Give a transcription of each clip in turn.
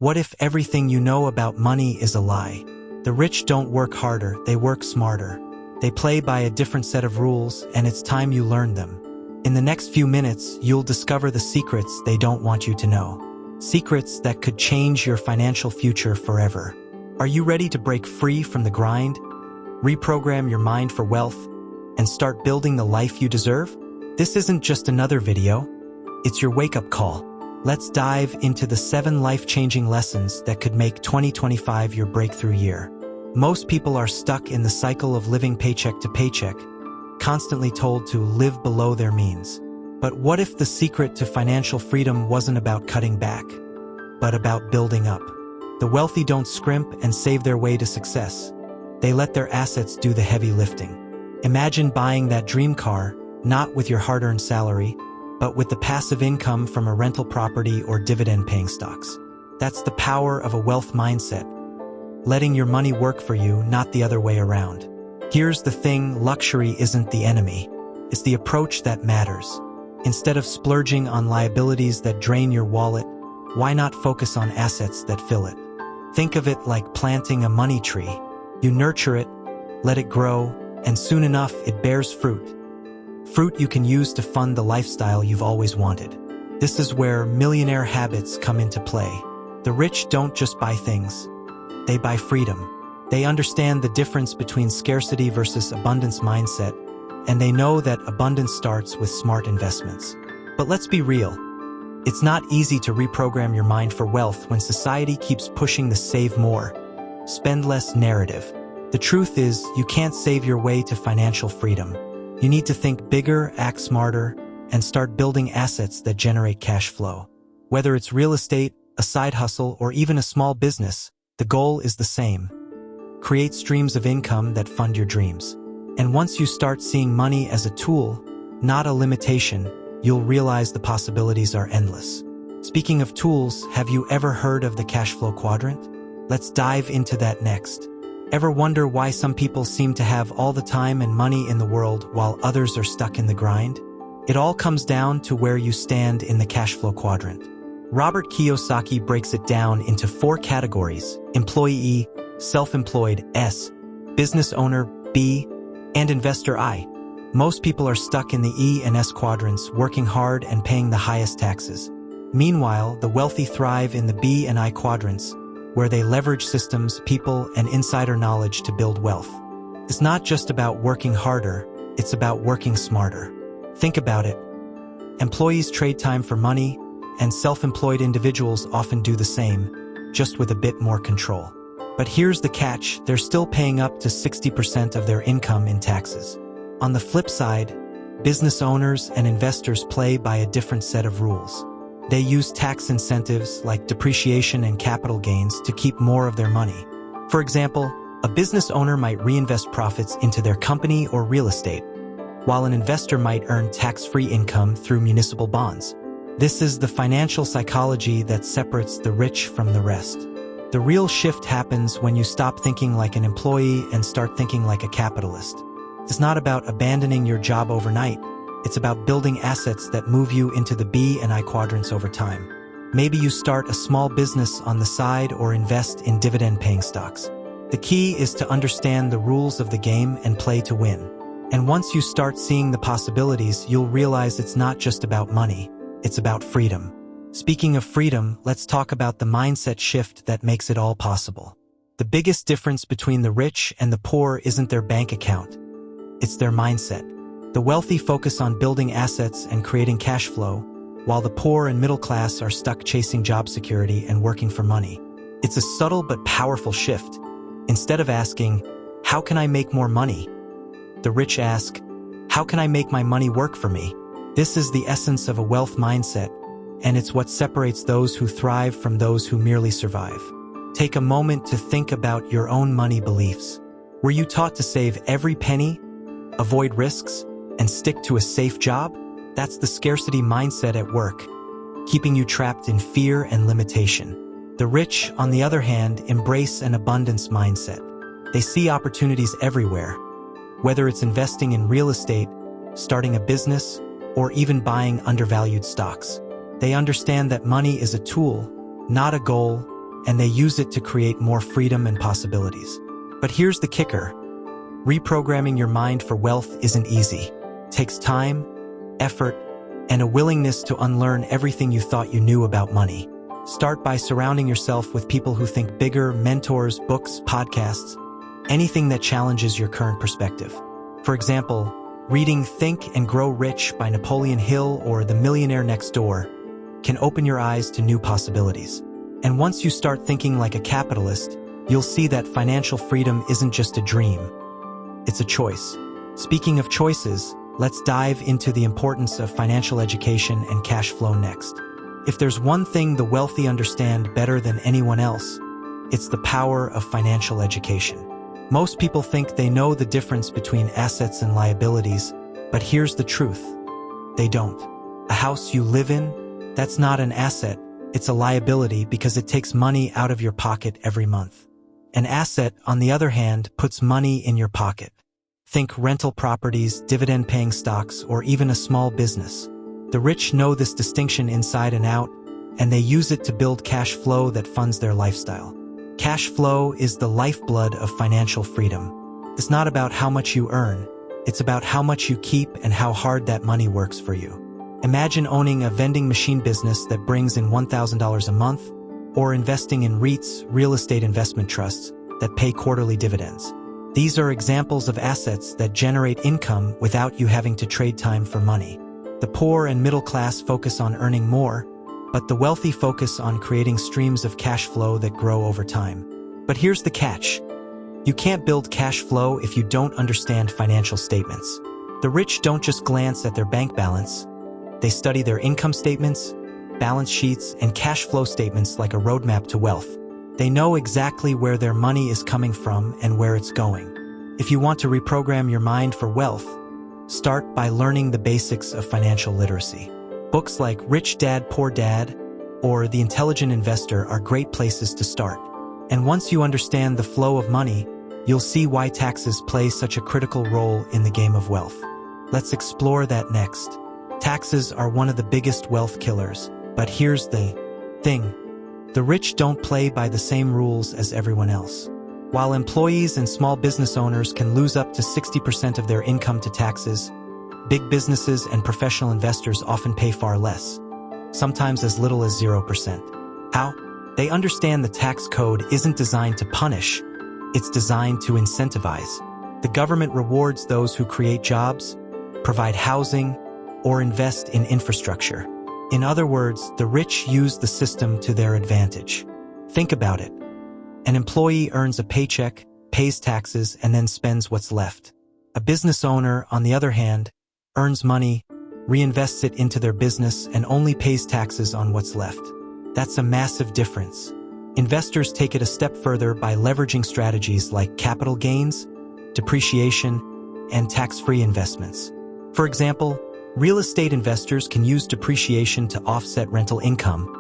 What if everything you know about money is a lie? The rich don't work harder, they work smarter. They play by a different set of rules, and it's time you learn them. In the next few minutes, you'll discover the secrets they don't want you to know. Secrets that could change your financial future forever. Are you ready to break free from the grind? Reprogram your mind for wealth and start building the life you deserve? This isn't just another video. It's your wake-up call. Let's dive into the 7 life-changing lessons that could make 2025 your breakthrough year. Most people are stuck in the cycle of living paycheck to paycheck, constantly told to live below their means. But what if the secret to financial freedom wasn't about cutting back, but about building up? The wealthy don't scrimp and save their way to success. They let their assets do the heavy lifting. Imagine buying that dream car, not with your hard-earned salary, but with the passive income from a rental property or dividend-paying stocks. That's the power of a wealth mindset. Letting your money work for you, not the other way around. Here's the thing, luxury isn't the enemy. It's the approach that matters. Instead of splurging on liabilities that drain your wallet, why not focus on assets that fill it? Think of it like planting a money tree. You nurture it, let it grow, and soon enough it bears fruit. Fruit you can use to fund the lifestyle you've always wanted. This is where millionaire habits come into play. The rich don't just buy things. They buy freedom. They understand the difference between scarcity versus abundance mindset, and they know that abundance starts with smart investments. But let's be real. It's not easy to reprogram your mind for wealth when society keeps pushing the save more, spend less narrative. The truth is, you can't save your way to financial freedom. You need to think bigger, act smarter, and start building assets that generate cash flow. Whether it's real estate, a side hustle, or even a small business, the goal is the same. Create streams of income that fund your dreams. And once you start seeing money as a tool, not a limitation, you'll realize the possibilities are endless. Speaking of tools, have you ever heard of the Cashflow Quadrant? Let's dive into that next. Ever wonder why some people seem to have all the time and money in the world while others are stuck in the grind? It all comes down to where you stand in the Cashflow Quadrant. Robert Kiyosaki breaks it down into 4 categories: employee, self-employed S, business owner B, and investor I. Most people are stuck in the E and S quadrants, working hard and paying the highest taxes. Meanwhile, the wealthy thrive in the B and I quadrants, where they leverage systems, people, and insider knowledge to build wealth. It's not just about working harder, it's about working smarter. Think about it. Employees trade time for money, and self-employed individuals often do the same, just with a bit more control. But here's the catch, they're still paying up to 60% of their income in taxes. On the flip side, business owners and investors play by a different set of rules. They use tax incentives like depreciation and capital gains to keep more of their money. For example, a business owner might reinvest profits into their company or real estate, while an investor might earn tax-free income through municipal bonds. This is the financial psychology that separates the rich from the rest. The real shift happens when you stop thinking like an employee and start thinking like a capitalist. It's not about abandoning your job overnight. It's about building assets that move you into the B and I quadrants over time. Maybe you start a small business on the side or invest in dividend-paying stocks. The key is to understand the rules of the game and play to win. And once you start seeing the possibilities, you'll realize it's not just about money. It's about freedom. Speaking of freedom, let's talk about the mindset shift that makes it all possible. The biggest difference between the rich and the poor isn't their bank account. It's their mindset. The wealthy focus on building assets and creating cash flow, while the poor and middle class are stuck chasing job security and working for money. It's a subtle but powerful shift. Instead of asking, "How can I make more money?" the rich ask, "How can I make my money work for me?" This is the essence of a wealth mindset, and it's what separates those who thrive from those who merely survive. Take a moment to think about your own money beliefs. Were you taught to save every penny, avoid risks, and stick to a safe job? That's the scarcity mindset at work, keeping you trapped in fear and limitation. The rich, on the other hand, embrace an abundance mindset. They see opportunities everywhere, whether it's investing in real estate, starting a business, or even buying undervalued stocks. They understand that money is a tool, not a goal, and they use it to create more freedom and possibilities. But here's the kicker. Reprogramming your mind for wealth isn't easy. It takes time, effort, and a willingness to unlearn everything you thought you knew about money. Start by surrounding yourself with people who think bigger, mentors, books, podcasts, anything that challenges your current perspective. For example, reading Think and Grow Rich by Napoleon Hill or The Millionaire Next Door can open your eyes to new possibilities. And once you start thinking like a capitalist, you'll see that financial freedom isn't just a dream. It's a choice. Speaking of choices, let's dive into the importance of financial education and cash flow next. If there's one thing the wealthy understand better than anyone else, it's the power of financial education. Most people think they know the difference between assets and liabilities, but here's the truth. They don't. A house you live in, that's not an asset, it's a liability because it takes money out of your pocket every month. An asset, on the other hand, puts money in your pocket. Think rental properties, dividend-paying stocks, or even a small business. The rich know this distinction inside and out, and they use it to build cash flow that funds their lifestyle. Cash flow is the lifeblood of financial freedom. It's not about how much you earn, it's about how much you keep and how hard that money works for you. Imagine owning a vending machine business that brings in $1,000 a month, or investing in REITs, real estate investment trusts, that pay quarterly dividends. These are examples of assets that generate income without you having to trade time for money. The poor and middle class focus on earning more, but the wealthy focus on creating streams of cash flow that grow over time. But here's the catch. You can't build cash flow if you don't understand financial statements. The rich don't just glance at their bank balance. They study their income statements, balance sheets, and cash flow statements like a roadmap to wealth. They know exactly where their money is coming from and where it's going. If you want to reprogram your mind for wealth, start by learning the basics of financial literacy. Books like Rich Dad, Poor Dad or The Intelligent Investor are great places to start. And once you understand the flow of money, you'll see why taxes play such a critical role in the game of wealth. Let's explore that next. Taxes are one of the biggest wealth killers, but here's the thing. The rich don't play by the same rules as everyone else. While employees and small business owners can lose up to 60% of their income to taxes, big businesses and professional investors often pay far less, sometimes as little as 0%. How? They understand the tax code isn't designed to punish, it's designed to incentivize. The government rewards those who create jobs, provide housing, or invest in infrastructure. In other words, the rich use the system to their advantage. Think about it. An employee earns a paycheck, pays taxes, and then spends what's left. A business owner, on the other hand, earns money, reinvests it into their business, and only pays taxes on what's left. That's a massive difference. Investors take it a step further by leveraging strategies like capital gains, depreciation, and tax-free investments. For example, real estate investors can use depreciation to offset rental income,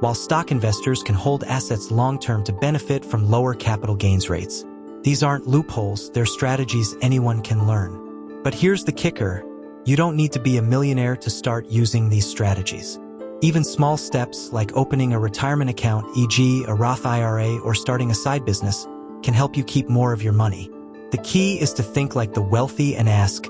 while stock investors can hold assets long-term to benefit from lower capital gains rates. These aren't loopholes, they're strategies anyone can learn. But here's the kicker. You don't need to be a millionaire to start using these strategies. Even small steps like opening a retirement account, e.g. a Roth IRA, or starting a side business, can help you keep more of your money. The key is to think like the wealthy and ask,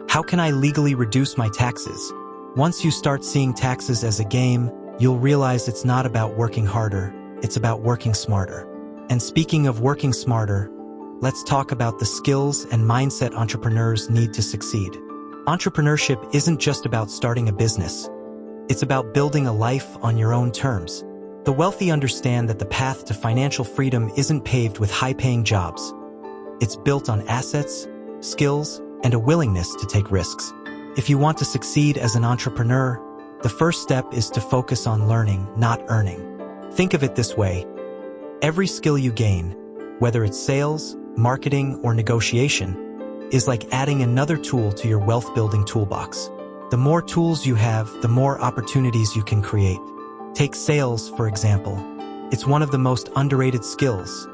how can I legally reduce my taxes? Once you start seeing taxes as a game, you'll realize it's not about working harder, it's about working smarter. And speaking of working smarter, let's talk about the skills and mindset entrepreneurs need to succeed. Entrepreneurship isn't just about starting a business. It's about building a life on your own terms. The wealthy understand that the path to financial freedom isn't paved with high-paying jobs. It's built on assets, skills, and a willingness to take risks. If you want to succeed as an entrepreneur, the first step is to focus on learning, not earning. Think of it this way. Every skill you gain, whether it's sales, marketing, or negotiation, is like adding another tool to your wealth-building toolbox. The more tools you have, the more opportunities you can create. Take sales, for example. It's one of the most underrated skills,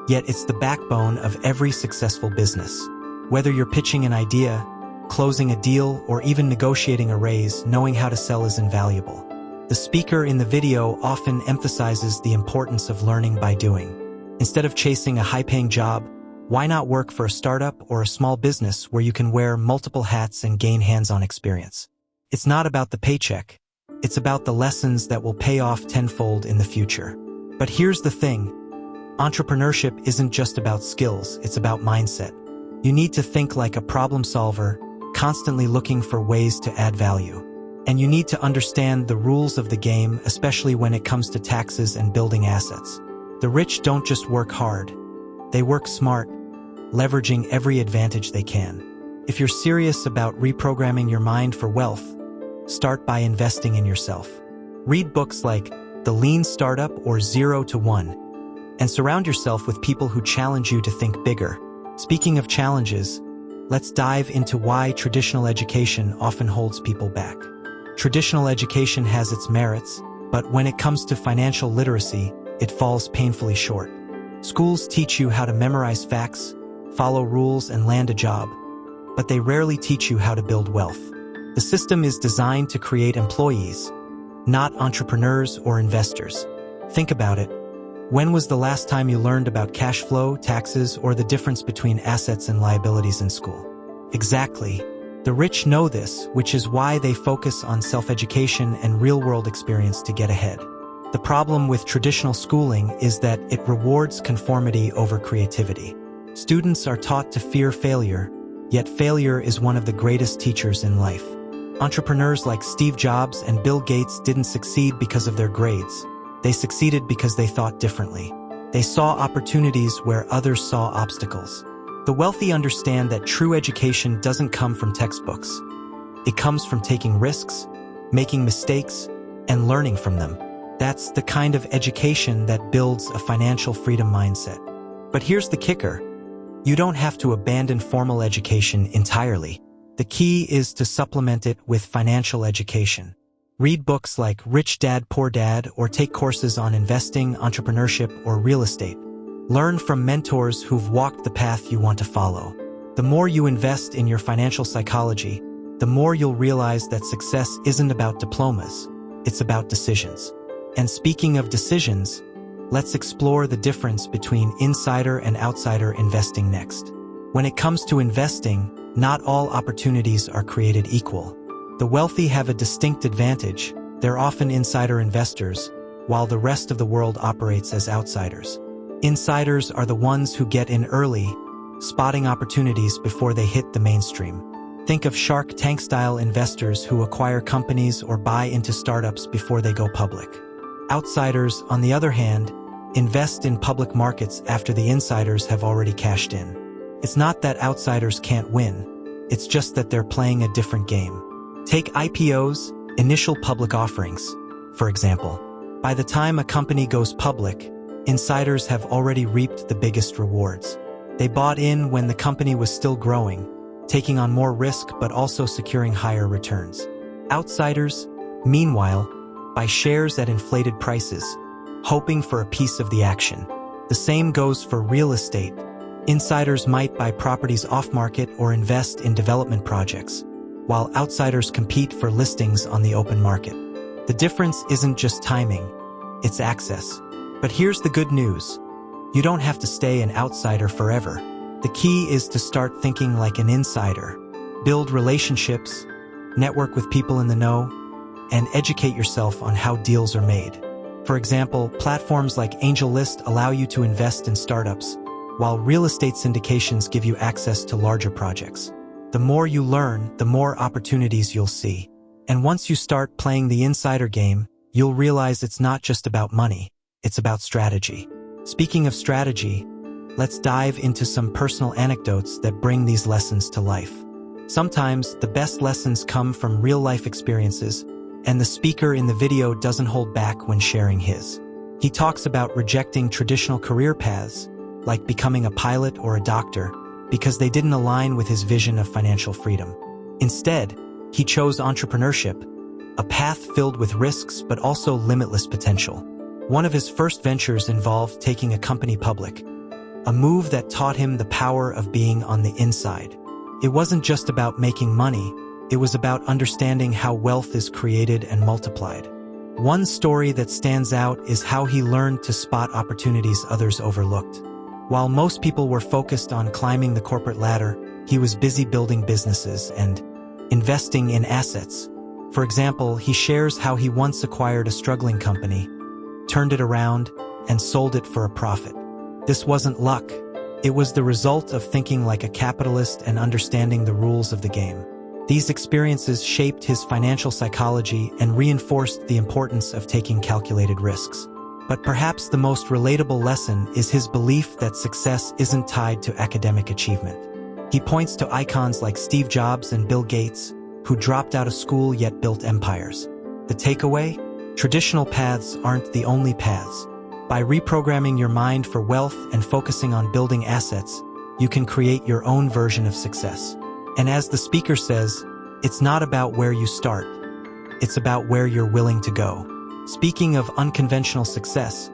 yet it's the backbone of every successful business. Whether you're pitching an idea, closing a deal, or even negotiating a raise, knowing how to sell is invaluable. The speaker in the video often emphasizes the importance of learning by doing. Instead of chasing a high-paying job, why not work for a startup or a small business where you can wear multiple hats and gain hands-on experience? It's not about the paycheck. It's about the lessons that will pay off tenfold in the future. But here's the thing. Entrepreneurship isn't just about skills, it's about mindset. You need to think like a problem solver, constantly looking for ways to add value. And you need to understand the rules of the game, especially when it comes to taxes and building assets. The rich don't just work hard. They work smart, leveraging every advantage they can. If you're serious about reprogramming your mind for wealth, start by investing in yourself. Read books like The Lean Startup or 0 to 1, and surround yourself with people who challenge you to think bigger. Speaking of challenges, let's dive into why traditional education often holds people back. Traditional education has its merits, but when it comes to financial literacy, it falls painfully short. Schools teach you how to memorize facts, follow rules, and land a job, but they rarely teach you how to build wealth. The system is designed to create employees, not entrepreneurs or investors. Think about it. When was the last time you learned about cash flow, taxes, or the difference between assets and liabilities in school? Exactly. The rich know this, which is why they focus on self-education and real-world experience to get ahead. The problem with traditional schooling is that it rewards conformity over creativity. Students are taught to fear failure, yet failure is one of the greatest teachers in life. Entrepreneurs like Steve Jobs and Bill Gates didn't succeed because of their grades. They succeeded because they thought differently. They saw opportunities where others saw obstacles. The wealthy understand that true education doesn't come from textbooks. It comes from taking risks, making mistakes, and learning from them. That's the kind of education that builds a financial freedom mindset. But here's the kicker. You don't have to abandon formal education entirely. The key is to supplement it with financial education. Read books like Rich Dad, Poor Dad, or take courses on investing, entrepreneurship, or real estate. Learn from mentors who've walked the path you want to follow. The more you invest in your financial psychology, the more you'll realize that success isn't about diplomas, it's about decisions. And speaking of decisions, let's explore the difference between insider and outsider investing next. When it comes to investing, not all opportunities are created equal. The wealthy have a distinct advantage. They're often insider investors, while the rest of the world operates as outsiders. Insiders are the ones who get in early, spotting opportunities before they hit the mainstream. Think of Shark Tank-style investors who acquire companies or buy into startups before they go public. Outsiders, on the other hand, invest in public markets after the insiders have already cashed in. It's not that outsiders can't win, it's just that they're playing a different game. Take IPOs, initial public offerings, for example. By the time a company goes public, insiders have already reaped the biggest rewards. They bought in when the company was still growing, taking on more risk but also securing higher returns. Outsiders, meanwhile, buy shares at inflated prices, hoping for a piece of the action. The same goes for real estate. Insiders might buy properties off-market or invest in development projects, while outsiders compete for listings on the open market. The difference isn't just timing, it's access. But here's the good news. You don't have to stay an outsider forever. The key is to start thinking like an insider. Build relationships, network with people in the know, and educate yourself on how deals are made. For example, platforms like AngelList allow you to invest in startups, while real estate syndications give you access to larger projects. The more you learn, the more opportunities you'll see. And once you start playing the insider game, you'll realize it's not just about money, it's about strategy. Speaking of strategy, let's dive into some personal anecdotes that bring these lessons to life. Sometimes the best lessons come from real-life experiences, and the speaker in the video doesn't hold back when sharing his. He talks about rejecting traditional career paths, like becoming a pilot or a doctor, because they didn't align with his vision of financial freedom. Instead, he chose entrepreneurship, a path filled with risks but also limitless potential. One of his first ventures involved taking a company public, a move that taught him the power of being on the inside. It wasn't just about making money, it was about understanding how wealth is created and multiplied. One story that stands out is how he learned to spot opportunities others overlooked. While most people were focused on climbing the corporate ladder, he was busy building businesses and investing in assets. For example, he shares how he once acquired a struggling company, turned it around, and sold it for a profit. This wasn't luck. It was the result of thinking like a capitalist and understanding the rules of the game. These experiences shaped his financial psychology and reinforced the importance of taking calculated risks. But perhaps the most relatable lesson is his belief that success isn't tied to academic achievement. He points to icons like Steve Jobs and Bill Gates, who dropped out of school yet built empires. The takeaway? Traditional paths aren't the only paths. By reprogramming your mind for wealth and focusing on building assets, you can create your own version of success. And as the speaker says, it's not about where you start. It's about where you're willing to go. Speaking of unconventional success,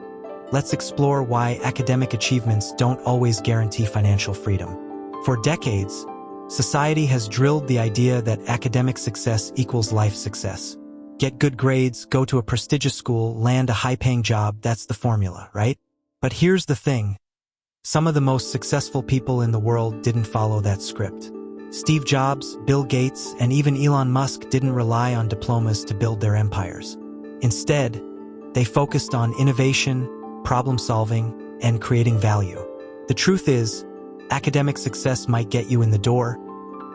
let's explore why academic achievements don't always guarantee financial freedom. For decades, society has drilled the idea that academic success equals life success. Get good grades, go to a prestigious school, land a high-paying job, that's the formula, right? But here's the thing. Some of the most successful people in the world didn't follow that script. Steve Jobs, Bill Gates, and even Elon Musk didn't rely on diplomas to build their empires. Instead, they focused on innovation, problem-solving, and creating value. The truth is, academic success might get you in the door,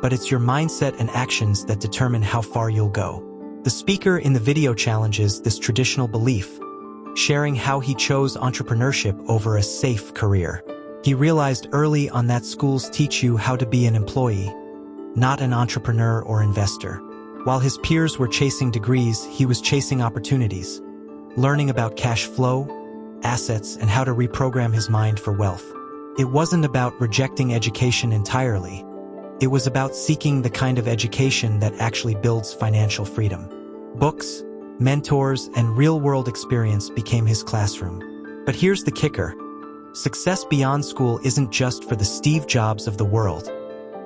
but it's your mindset and actions that determine how far you'll go. The speaker in the video challenges this traditional belief, sharing how he chose entrepreneurship over a safe career. He realized early on that schools teach you how to be an employee, not an entrepreneur or investor. While his peers were chasing degrees, he was chasing opportunities, learning about cash flow, assets, and how to reprogram his mind for wealth. It wasn't about rejecting education entirely. It was about seeking the kind of education that actually builds financial freedom. Books, mentors, and real-world experience became his classroom. But here's the kicker. Success beyond school isn't just for the Steve Jobs of the world.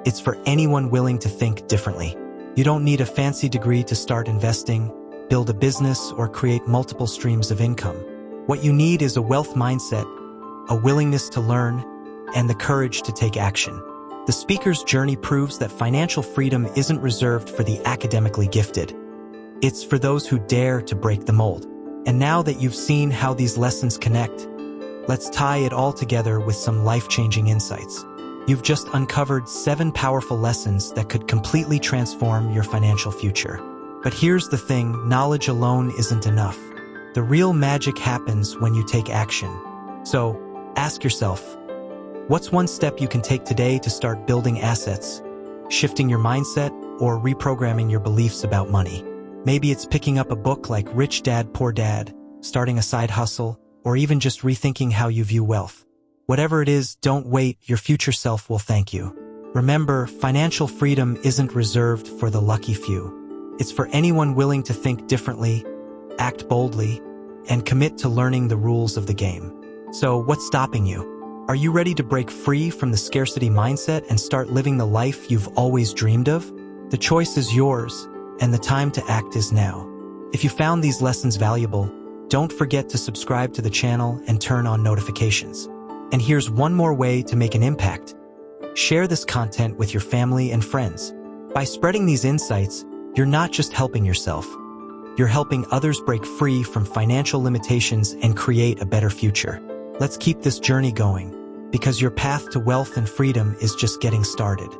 It's for anyone willing to think differently. You don't need a fancy degree to start investing, build a business, or create multiple streams of income. What you need is a wealth mindset, a willingness to learn, and the courage to take action. The speaker's journey proves that financial freedom isn't reserved for the academically gifted. It's for those who dare to break the mold. And now that you've seen how these lessons connect, let's tie it all together with some life-changing insights. You've just uncovered 7 powerful lessons that could completely transform your financial future. But here's the thing, knowledge alone isn't enough. The real magic happens when you take action. So, ask yourself, what's one step you can take today to start building assets, shifting your mindset, or reprogramming your beliefs about money? Maybe it's picking up a book like Rich Dad, Poor Dad, starting a side hustle, or even just rethinking how you view wealth. Whatever it is, don't wait, your future self will thank you. Remember, financial freedom isn't reserved for the lucky few. It's for anyone willing to think differently, act boldly, and commit to learning the rules of the game. So, what's stopping you? Are you ready to break free from the scarcity mindset and start living the life you've always dreamed of? The choice is yours, and the time to act is now. If you found these lessons valuable, don't forget to subscribe to the channel and turn on notifications. And here's one more way to make an impact. Share this content with your family and friends. By spreading these insights, you're not just helping yourself. You're helping others break free from financial limitations and create a better future. Let's keep this journey going, because your path to wealth and freedom is just getting started.